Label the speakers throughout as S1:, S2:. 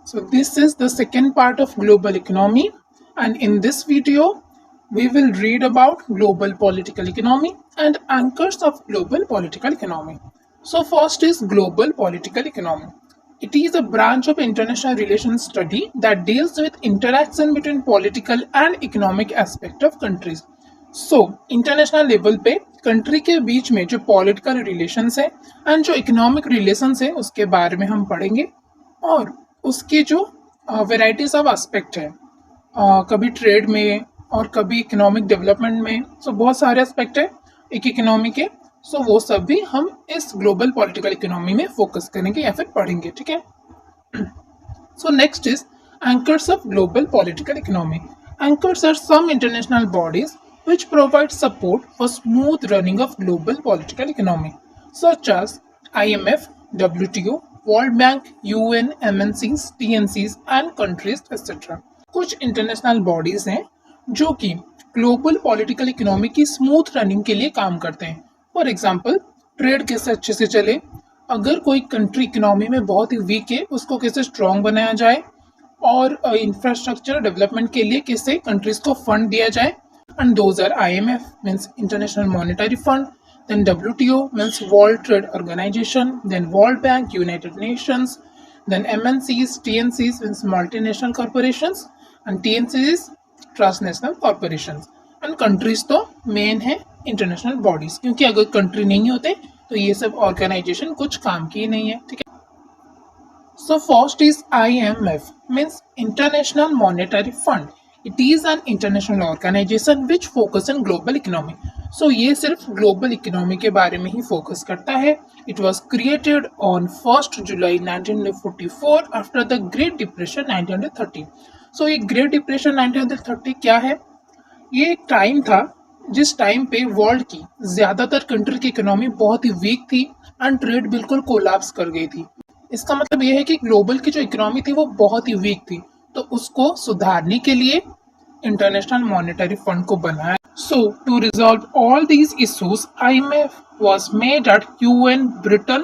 S1: So this is the second part of global economy, and in this video we will read about global political economy and anchors of global political economy. So first is global political economy. It is a branch of international relations study that deals with interaction between political and economic aspect of countries. So international level पे country के बीच में जो political relations है and जो economic relations है उसके बारे में हम पढ़ेंगे और उसके जो वेराइटीज ऑफ एस्पेक्ट है कभी ट्रेड में और कभी इकोनॉमिक डेवलपमेंट में सो बहुत सारे एस्पेक्ट है एक इकोनॉमी के सो वो सब भी हम इस ग्लोबल पॉलिटिकल इकोनॉमी में फोकस करेंगे या फिर पढ़ेंगे ठीक है so next is anchors of global political economy anchors are some international bodies which provide support for smooth running of global political economy, such as IMF, WTO, World Bank, UN, MNCs, TNCs and countries etc. कुछ international bodies हैं जो कि global political economy की smooth running के लिए काम करते हैं. फॉर एग्जांपल ट्रेड कैसे अच्छे से चले, अगर कोई कंट्री इकोनॉमी में बहुत ही वीक है उसको कैसे स्ट्रॉन्ग बनाया जाए और इंफ्रास्ट्रक्चर डेवलपमेंट के लिए कैसे कंट्रीज को फंड दिया जाए. And those are IMF means International Monetary Fund, then WTO means World Trade Organization, then World Bank, United Nations, then MNCs, TNCs means multinational corporations and TNCs Transnational Corporations. And countries तो main है international bodies क्योंकि अगर country नहीं होते तो ये सब organization कुछ काम की नहीं है ठीक है. So first is IMF means International Monetary Fund. It is an international organization which focus on global economy. So ये सिर्फ global economy के बारे में ही focus करता है. It was created on 1st July 1944 after the Great Depression 1930. So ये Great Depression 1930 क्या है? ये एक टाइम था जिस टाइम पे वर्ल्ड की ज़्यादातर कंट्री की इकोनॉमी बहुत ही वीक थी एंड ट्रेड बिल्कुल कोलैप्स कर गई थी. इसका मतलब ये है कि ग्लोबल की जो इकोनॉमी थी वो बहुत ही वीक थी तो उसको सुधारने के लिए इंटरनेशनल मॉनेटरी फंड को बनाया. So to resolve all these issues IMF was made at UN Bretton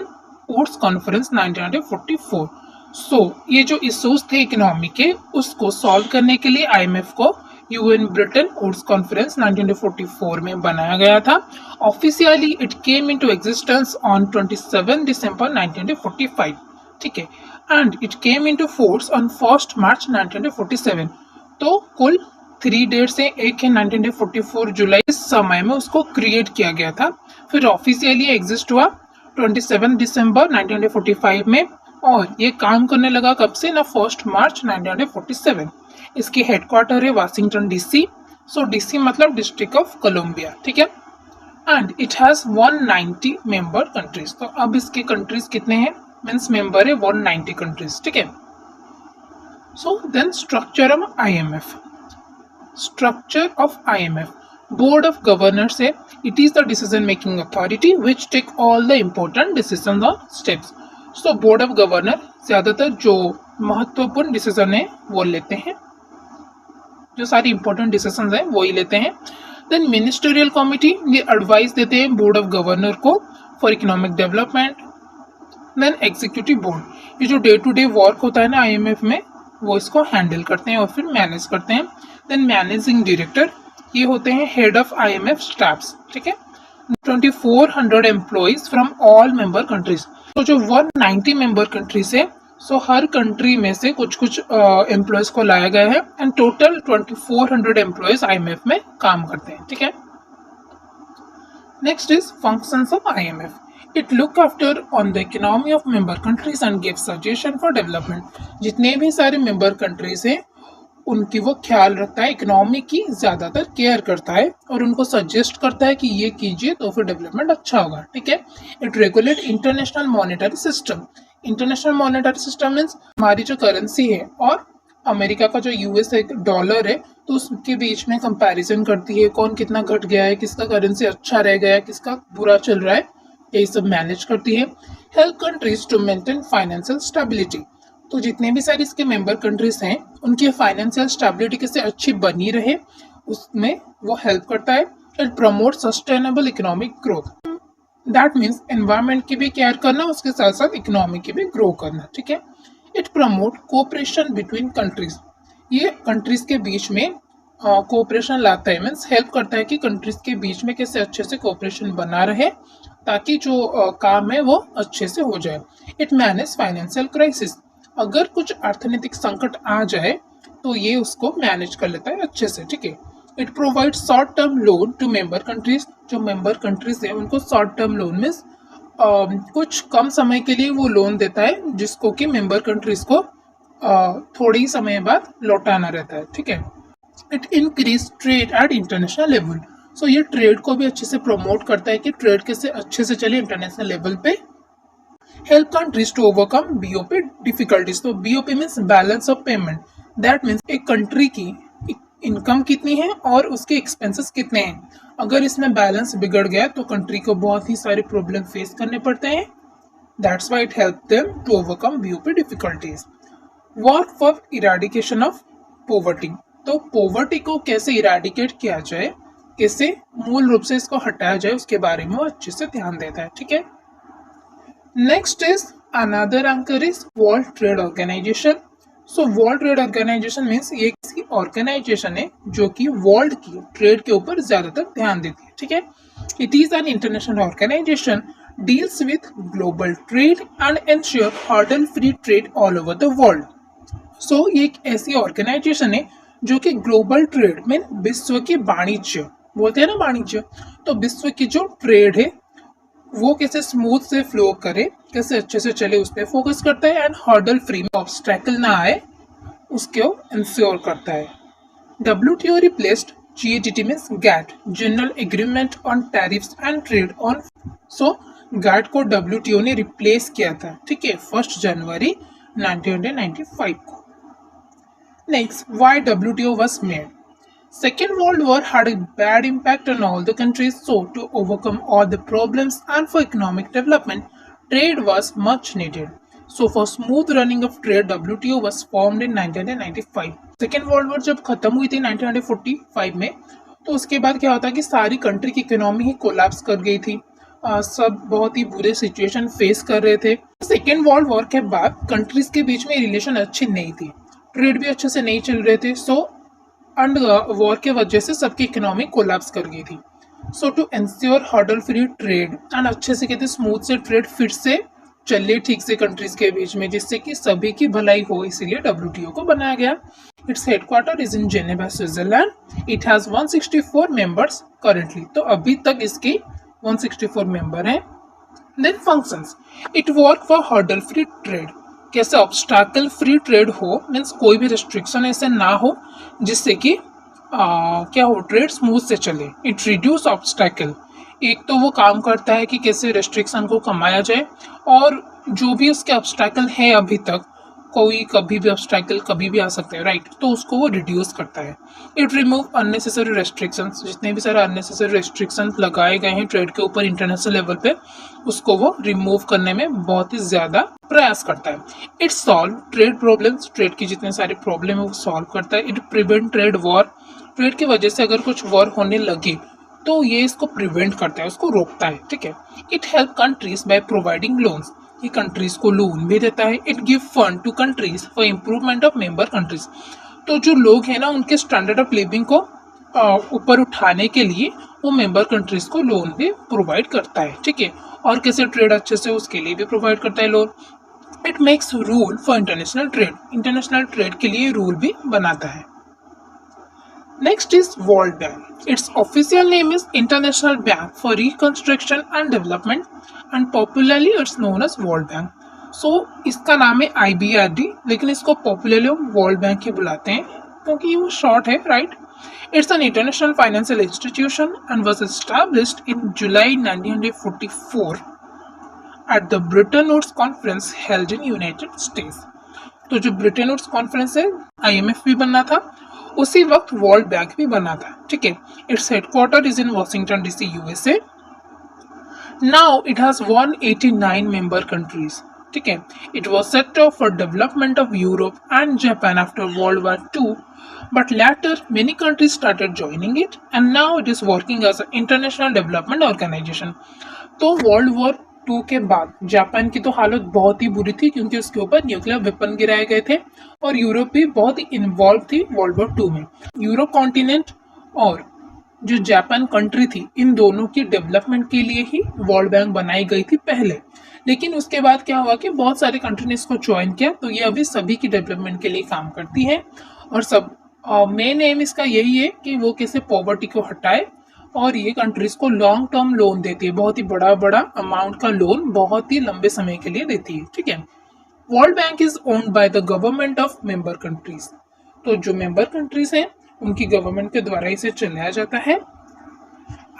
S1: Woods conference 1944. So ये जो इश्यूज थे इकोनॉमी के उसको सॉल्व करने के लिए IMF को UN ब्रिटेन वुड्स कॉन्फ्रेंस 1944 में बनाया गया था. Officially it came into existence on 27 दिसंबर 1945 ठीक है and it came into force on 1 मार्च 1947. तो कुल 3 डेट्स हैं, एक है 1944 जुलाई, इस समय में उसको क्रिएट किया गया था. फिर ऑफिशियली एग्जिस्ट हुआ 27 दिसंबर 1945 में और ये काम करने लगा कब से ना 1 मार्च 1947. इसकी हेडक्वार्टर है वाशिंगटन DC. सो DC मतलब डिस्ट्रिक्ट ऑफ कोलंबिया ठीक है and it has 190 member countries. तो अब इसके कंट्रीज कितने हैं मीन्स मेंबर है 190 कंट्रीज ठीक है. So then structure of IMF. Structure of IMF board of governors है. It is the decision making authority which take all the important decision of steps. So board of governor ज्यादातर जो महत्वपूर्ण decision है वो लेते हैं, जो सारी इंपॉर्टेंट डिसीजन है वो ही लेते हैं. देन मिनिस्टरियल कमिटी ये एडवाइस देते हैं बोर्ड ऑफ गवर्नर को for economic development. Then executive board ये जो डे टू डे वर्क होता है ना IMF में वो इसको हैंडल करते हैं और फिर मैनेज करते हैं. देन मैनेजिंग डायरेक्टर ये होते हैं हेड ऑफ IMF स्टाफ्स ठीक है. 2400 employees from all member countries. तो जो 190 मेंबर कंट्रीज है सो हर कंट्री में से कुछ कुछ एम्प्लॉयज को लाया गया है एंड टोटल 2400 एम्प्लॉयज IMF में काम करते हैं ठीक है. Next is functions of IMF. It look after on the economy of member countries and gives suggestion for development. जितने भी सारे member countries हैं उनकी वो ख्याल रखता है, इकोनॉमी की ज़्यादातर केयर करता है और उनको सजेस्ट करता है कि ये कीजिए तो फिर डेवलपमेंट अच्छा होगा ठीक है. It regulate international monetary system. International monetary system means हमारी जो करेंसी है और अमेरिका का जो US डॉलर है तो उसके बीच में कंपैरिजन करती है, कौन कितना घट गया है, किसका करेंसी अच्छा रह गया है, किसका बुरा चल रहा है, यही सब मैनेज करती है. Help countries to maintain financial stability. तो जितने भी सारे इसके मेंबर कंट्रीज हैं उनकी फाइनेंशियल स्टेबिलिटी कैसे अच्छी बनी रहे उसमें वो हेल्प करता है. It promote sustainable economic growth. That means environment की भी केयर करना उसके साथ साथ इकोनॉमी की भी ग्रो करना ठीक है. It promote cooperation between countries, ये कंट्रीज के बीच में कोऑपरेशन लाता है, मीन्स हेल्प करता है कि कंट्रीज के बीच में कैसे अच्छे से कोऑपरेशन बना रहे ताकि जो काम है वो अच्छे से हो जाए। इट मैनेज फाइनेंशियल क्राइसिस, अगर कुछ अर्थनैतिक संकट आ जाए तो ये उसको मैनेज कर लेता है अच्छे से, ठीक है। It provide short term loan to member countries, जो मेंबर कंट्रीज है उनको शॉर्ट टर्म लोन मीन्स कुछ कम समय के लिए वो लोन देता है जिसको कि मेंबर कंट्रीज को थोड़ी ही समय बाद लौटाना रहता है, ठीक है। It increase trade at international level, so ये ट्रेड को भी अच्छे से प्रमोट करता है कि ट्रेड कैसे अच्छे से चले इंटरनेशनल लेवल पे। Help countries to overcome BOP difficulties, तो BOP means balance of payment, that means एक कंट्री की इनकम कितनी है और उसके एक्सपेंसेस कितने हैं, अगर इसमें बैलेंस बिगड़ गया तो कंट्री को बहुत ही सारे प्रॉब्लम फेस करने पड़ते हैं। That's why it help them to overcome BOP difficulties. Work for eradication of poverty, तो पॉवर्टी को कैसे इराडिकेट किया जाए, कैसे मूल रूप से इसको हटाया जाए, उसके बारे में वो अच्छे से ध्यान देता है, ठीक है। Next is another anchor is world trade organization. So world trade organization means ये किसी ऑर्गेनाइजेशन है जो कि वर्ल्ड की ट्रेड के ऊपर ज्यादातर ध्यान देती है, ठीक है। It is an international organisation deals with global trade and ensure hurdle free trade all over the world. So ये एक ऐसी ऑर्गेनाइजेशन है जो कि ग्लोबल ट्रेड में विश्व की वाणिज्य बोलते हैं ना, वाणिज्य, तो विश्व की जो ट्रेड है वो कैसे स्मूथ से फ्लो करे, कैसे अच्छे से चले, उस पर फोकस करता है एंड हर्डल फ्री में ऑब्स्टैकल ना आए उसको इंश्योर करता है। WTO replaced GATT means GATT, general agreement on tariffs and trade on, so GATT को WTO ने रिप्लेस किया था, ठीक है, 1 जनवरी 1995 को। Next, why WTO was made. Second World War had a bad impact on all the countries, so to overcome all the problems and for economic development, trade was much needed. So for smooth running of trade, WTO was formed in 1995. Second World War जब खत्म हुई थी 1945 में, तो उसके बाद क्या होता है कि सारी कंट्री की इकोनॉमी ही कोलैप्स कर गई थी, सब बहुत ही बुरे सिचुएशन फेस कर रहे थे। सेकेंड वर्ल्ड वॉर के बाद कंट्रीज के बीच में रिलेशन अच्छी नहीं थी, ट्रेड भी अच्छे से नहीं चल रहे थे, सो एंड वॉर के वजह से सबकी इकोनॉमी कोलैप्स कर गई थी। So to ensure hurdle free trade and अच्छे से कहते स्मूथ से ट्रेड फिर से चले ठीक से कंट्रीज के बीच में, जिससे कि सभी की भलाई हो, इसीलिए WTO को बनाया गया। Its headquarter is in Geneva, Switzerland. It has 164 members currently, तो अभी तक इसकी 164 मेंबर हैं। Then functions, it work for hurdle free trade, कैसे ऑब्स्टैकल फ्री ट्रेड हो, मीन्स कोई भी रिस्ट्रिक्शन ऐसे ना हो जिससे कि क्या हो, ट्रेड स्मूथ से चले। इट रिड्यूस ऑब्स्टैकल, एक तो वो काम करता है कि कैसे रिस्ट्रिक्शन को कमाया जाए, और जो भी उसके ऑब्स्टैकल है अभी तक, कोई कभी भी ऑब्स्टैकल कभी भी आ सकता है, राइट, तो उसको वो रिड्यूस करता है। इट रिमूव अननेसेसरी रेस्ट्रिक्शंस, जितने भी सारे अननेसेसरी रेस्ट्रिक्शंस लगाए गए हैं ट्रेड के ऊपर इंटरनेशनल लेवल पे, उसको वो रिमूव करने में बहुत ही ज़्यादा प्रयास करता है। It solve trade problems, trade की जितने सारे प्रॉब्लम है वो सॉल्व करता है। It prevent trade war, trade की वजह से अगर कुछ वॉर होने लगे तो ये इसको प्रिवेंट करता है, उसको रोकता है, ठीक है। It help countries by providing loans, ये कंट्रीज को लोन भी देता है। It give fund to countries for improvement of member countries, तो जो लोग हैं ना उनके स्टैंडर्ड ऑफ लिविंग को ऊपर उठाने के लिए वो मेंबर कंट्रीज को लोन भी प्रोवाइड करता है, ठीक है। और कैसे ट्रेड अच्छे से उसके लिए भी प्रोवाइड करता है loan. It makes rule for international trade, international trade के लिए रूल भी बनाता है। Next is world bank, it's official name is international bank for reconstruction and development and popularly it's known as world bank. So इसका नाम है IBRD, लेकिन इसको पॉपुलरली वर्ल्ड बैंक ही बुलाते हैं क्योंकि वो शॉर्ट है, right. It's an international financial institution and was established in July 1944 at the Bretton Woods Conference held in United States. तो जो ब्रिटेन वुड्स कॉन्फ्रेंस है, IMF भी बनना था, उसी वक्त वर्ल्ड बैंक भी बना था, ठीक है। It's headquarter is in Washington DC, USA. Now it has 189 member countries, ठीक है। It was set up for development of Europe and Japan after World War II, but later many countries started joining it and now it is working as an international development organization. तो world war two के बाद Japan की तो हालत बहुत ही बुरी थी क्योंकि उसके ऊपर न्यूक्लियर वेपन गिराए गए थे और यूरोप भी बहुत ही इन्वॉल्व थी वर्ल्ड वॉर टू में। यूरोप कॉन्टिनेंट और जो जापान कंट्री थी, इन दोनों की डेवलपमेंट के लिए ही वर्ल्ड बैंक बनाई गई थी पहले। लेकिन उसके बाद क्या हुआ कि बहुत सारे कंट्री ने इसको ज्वाइन किया, तो ये अभी सभी की डेवलपमेंट के लिए काम करती है। और सब मेन एम इसका यही है कि वो कैसे पॉवर्टी को हटाए, और ये कंट्रीज को लॉन्ग टर्म लोन देती है, बहुत ही बड़ा बड़ा अमाउंट का लोन बहुत ही लंबे समय के लिए देती है। ठीक है। World bank is owned by the government of member countries. तो जो मेंबर कंट्रीज हैं उनकी गवर्नमेंट के द्वारा इसे चलाया जाता है।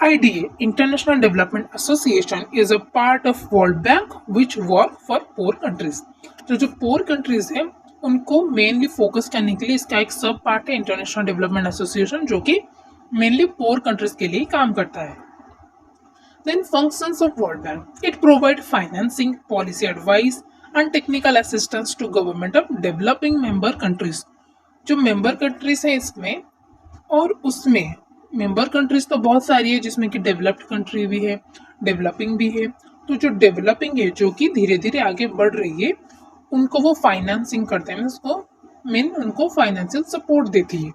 S1: IDA, International Development Association, is a part of World Bank which work for poor countries. तो जो poor countries हैं उनको मेनली फोकस करने के लिए इसका एक सब पार्ट है इंटरनेशनल डेवलपमेंट एसोसिएशन, जो कि मेनली पोर कंट्रीज के लिए काम करता है। Then functions of World Bank. It provides financing, policy advice and technical assistance to government of developing member countries. जो मेंबर कंट्रीज हैं इसमें, और उसमें मेंबर कंट्रीज तो बहुत सारी है जिसमें कि डेवलप्ड कंट्री भी है, डेवलपिंग भी है। तो जो डेवलपिंग है जो कि धीरे धीरे आगे बढ़ रही है, उनको वो फाइनेंसिंग करते हैं, उनको फाइनेंशियल सपोर्ट देती है,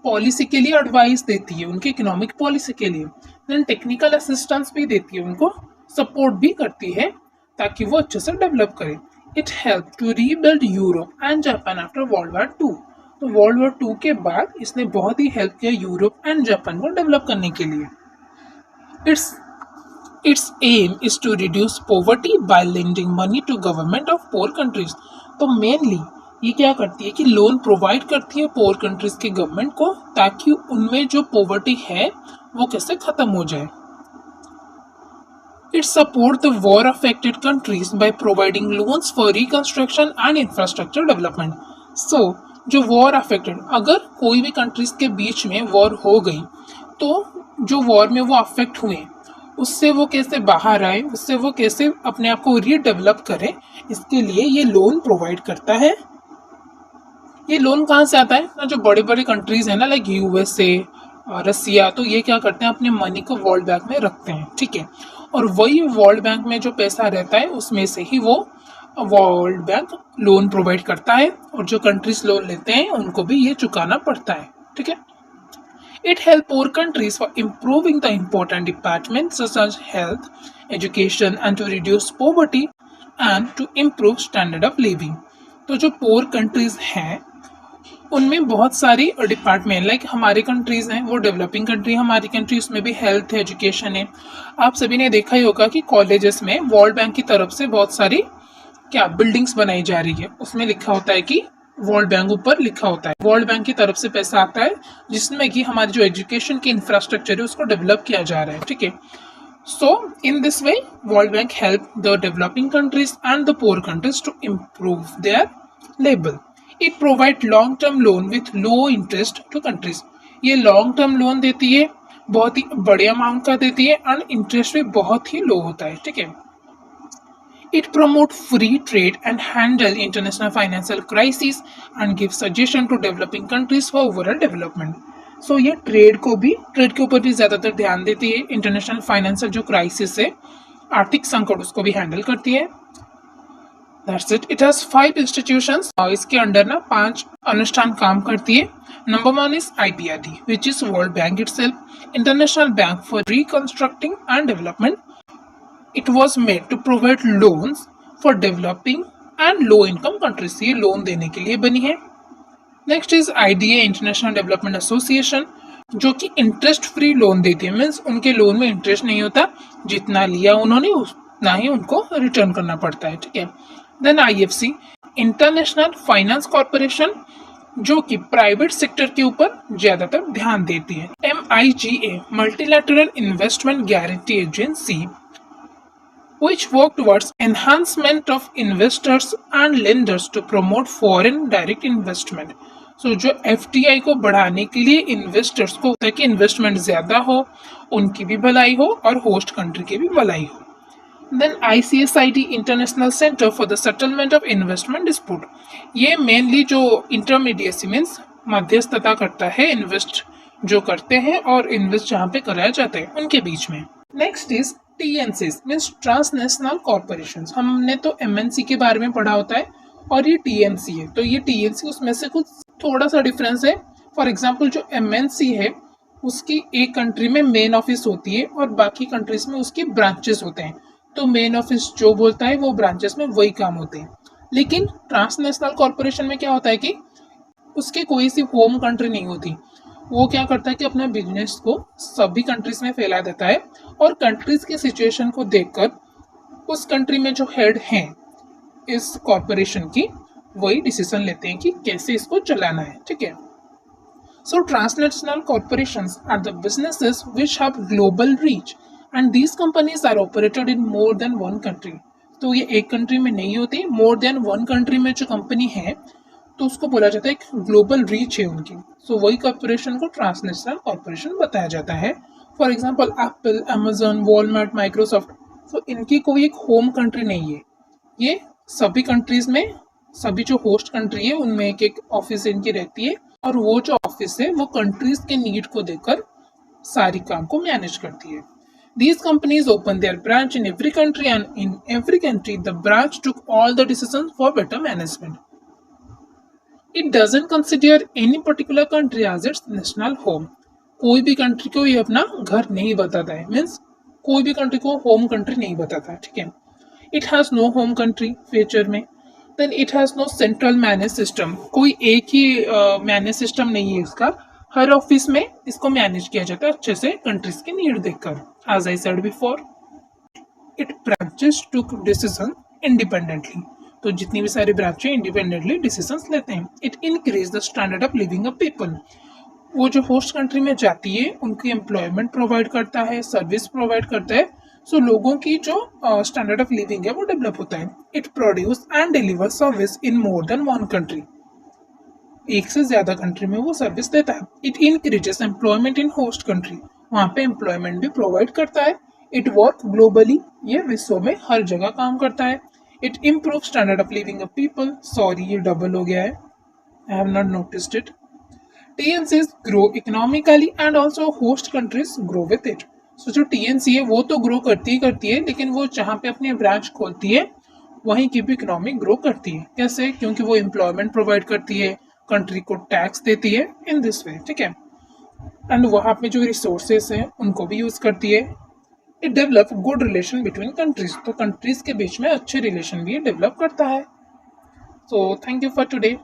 S1: पॉलिसी के लिए एडवाइस देती है, उनकी इकोनॉमिक पॉलिसी के लिए। देन टेक्निकल असिस्टेंस भी देती है, उनको सपोर्ट भी करती है ताकि वो अच्छे से डेवलप करें। It help to rebuild Europe and Japan after world war two. तो वर्ल्ड वॉर टू के बाद इसने बहुत ही हेल्प किया यूरोप एंड जापान को डेवलप करने के लिए। Its aim is to reduce poverty by lending money to government of poor countries. तो मेनली ये क्या करती है कि लोन प्रोवाइड करती है पोर कंट्रीज के गवर्नमेंट को, ताकि उनमें जो पॉवर्टी है वो कैसे खत्म हो जाए। It support the war affected countries by providing loans for reconstruction and infrastructure development. So जो वॉर अफेक्टेड, अगर कोई भी कंट्रीज के बीच में वॉर हो गई तो जो वॉर में वो अफेक्ट हुए उससे वो कैसे बाहर आए, उससे वो कैसे अपने आप को रीडेवलप करें, इसके लिए ये लोन प्रोवाइड करता है। ये लोन कहाँ से आता है ना, जो बड़े बड़े कंट्रीज हैं ना, लाइक USA, रसिया, तो ये क्या करते हैं अपने मनी को वर्ल्ड बैंक में रखते हैं। ठीक है। और वही वर्ल्ड बैंक में जो पैसा रहता है उसमें से ही वो वर्ल्ड बैंक लोन प्रोवाइड करता है, और जो कंट्रीज लोन लेते हैं उनको भी ये चुकाना पड़ता है। ठीक है। It help poor countries for improving the important departments such as health, education and to reduce poverty and to improve standard of living. तो जो पोर कंट्रीज हैं उनमें बहुत सारी डिपार्टमेंट, लाइक हमारे कंट्रीज हैं वो डेवलपिंग कंट्री, हमारी कंट्री उसमें भी हेल्थ है, एजुकेशन है। आप सभी ने देखा ही होगा कि कॉलेजेस में वर्ल्ड बैंक की तरफ से बहुत सारी क्या बिल्डिंग्स बनाई जा रही है, उसमें लिखा होता है कि वर्ल्ड बैंक ऊपर लिखा होता है, वर्ल्ड बैंक की तरफ से पैसा आता है जिसमें कि हमारी जो एजुकेशन की इंफ्रास्ट्रक्चर है उसको डेवलप किया जा रहा है। ठीक है। So in this way world bank help the developing countries and the poor countries to improve their level. It provide long term loan with low interest to countries. ये लॉन्ग टर्म लोन देती है, बहुत ही बड़े amount का देती है, and interest भी बहुत ही लो होता है। ठीक है। It promotes free trade and handle international financial crises and gives suggestion to developing countries for overall development. So ये ट्रेड के ऊपर भी ज़्यादातर ध्यान देती है, इंटरनेशनल फाइनेंशियल जो क्राइसिस है, आर्थिक संकट, उसको भी हैंडल करती है। That's it. It has 5 institutions. इसके अंडर ना 5 अनुष्ठान काम करती है। Number 1 is IBRD, which is World Bank itself, International Bank for Reconstructing and Development. It was made to provide loans for developing and low income countries. ये loan देने के लिए बनी है। Next is IDA, international development association, जो कि interest free loan देती है, मीन्स उनके लोन में इंटरेस्ट नहीं होता, जितना लिया उन्होंने उतना ही उनको रिटर्न करना पड़ता है। ठीक है। Then IFC, international finance corporation, जो कि प्राइवेट सेक्टर के ऊपर ज्यादातर ध्यान देती है। MIGA, multilateral investment guarantee agency, which work towards enhancement of investors and lenders to promote foreign direct investment. So जो FDI को बढ़ाने के लिए इन्वेस्टर्स को, ताकि इन्वेस्टमेंट ज़्यादा हो, उनकी भी भलाई हो और होस्ट कंट्री की भी भलाई हो। Then ICSID, international centre for the settlement of investment dispute, ये मेनली जो इंटरमीडिएसी मीन्स मध्यस्थता करता है, इन्वेस्ट जो करते हैं और इन्वेस्ट जहाँ पे कराया जाता है उनके बीच में। Next is TNCs means transnational corporation. हमने तो MNC के बारे में पढ़ा होता है और ये TNC है, तो ये TNC उसमें से कुछ थोड़ा सा डिफरेंस है। फॉर एग्जाम्पल जो MNC है उसकी एक कंट्री में मेन ऑफिस होती है और बाकी कंट्रीज में उसके ब्रांचेस होते हैं, तो मेन ऑफिस जो बोलता है वो ब्रांचेस में वही काम होते हैं। लेकिन ट्रांसनेशनल कॉर्पोरेशन में क्या होता है कि उसके कोई सी होम कंट्री नहीं होती, वो क्या करता है कि अपना बिजनेस को सभी कंट्रीज में फैला देता है और कंट्रीज की सिचुएशन को देखकर उस कंट्री में जो हेड हैं इस कॉर्पोरेशन की वही डिसीजन लेते हैं कि कैसे इसको चलाना है, ठीक है। So transnational corporations are the businesses which have global reach and these companies are operated in more than one country. तो ये एक कंट्री में नहीं होती, मोर देन वन कंट्री में जो कंपनी है तो उसको बोला जाता है कि ग्लोबल रीच है उनकी। सो वही कॉर्पोरेशन को ट्रांसनेशनल कॉर्पोरेशन बताया जाता है। For example Apple, Amazon, Walmart, Microsoft, तो इनकी कोई एक होम कंट्री नहीं है, ये सभी कंट्रीज में सभी जो होस्ट कंट्री है उनमें एक एक ऑफिस इनकी रहती है और वो जो ऑफिस है वो कंट्रीज के नीड को देखकर सारी काम को मैनेज करती है। These companies open their branch in every country and in every country the branch took all the decisions for better management. It doesn't consider any particular country as its national home. कोई भी country को ये अपना घर नहीं बताता है, means कोई भी कंट्री को होम कंट्री नहीं बताता है, ठीक है। It has no home country feature में, then it has no central manage system, कोई एक ही मैनेज सिस्टम नहीं है इसका, हर ऑफिस में इसको मैनेज किया जाता है अच्छे से कंट्रीज के नीड देखकर। As I said before, it branches took decision independently, तो जितनी भी सारी ब्रांचें इंडिपेंडेंटली डिसीजंस लेते हैं। It increase the standard of living of people, वो जो होस्ट कंट्री में जाती है उनकी एम्प्लॉयमेंट प्रोवाइड करता है, सर्विस प्रोवाइड करता है, सो लोगों की जो स्टैंडर्ड ऑफ लिविंग है वो डेवलप होता है। It produce and deliver service in more than one country, एक से ज्यादा कंट्री में वो सर्विस देता है। It increases employment in host country, वहाँ पे एम्प्लॉयमेंट भी प्रोवाइड करता है। इट वर्क ग्लोबली, ये विश्व में हर जगह काम करता है। It improve standard of living of people, sorry ये डबल हो गया है, I have not noticed it. TNCs grow economically and also host countries grow with it. So जो TNC है वो तो ग्रो करती है, लेकिन वो जहाँ पे अपनी ब्रांच खोलती है वहीं की भी इकोनॉमी ग्रो करती है। कैसे? क्योंकि वो एम्प्लॉयमेंट प्रोवाइड करती है, कंट्री को टैक्स देती है इन दिस वे, ठीक है। एंड वहाँ पे जो रिसोर्सेस हैं उनको भी यूज करती है। It develop good relation between countries, तो कंट्रीज के बीच में अच्छे रिलेशन भी डेवलप करता है। So thank you for today.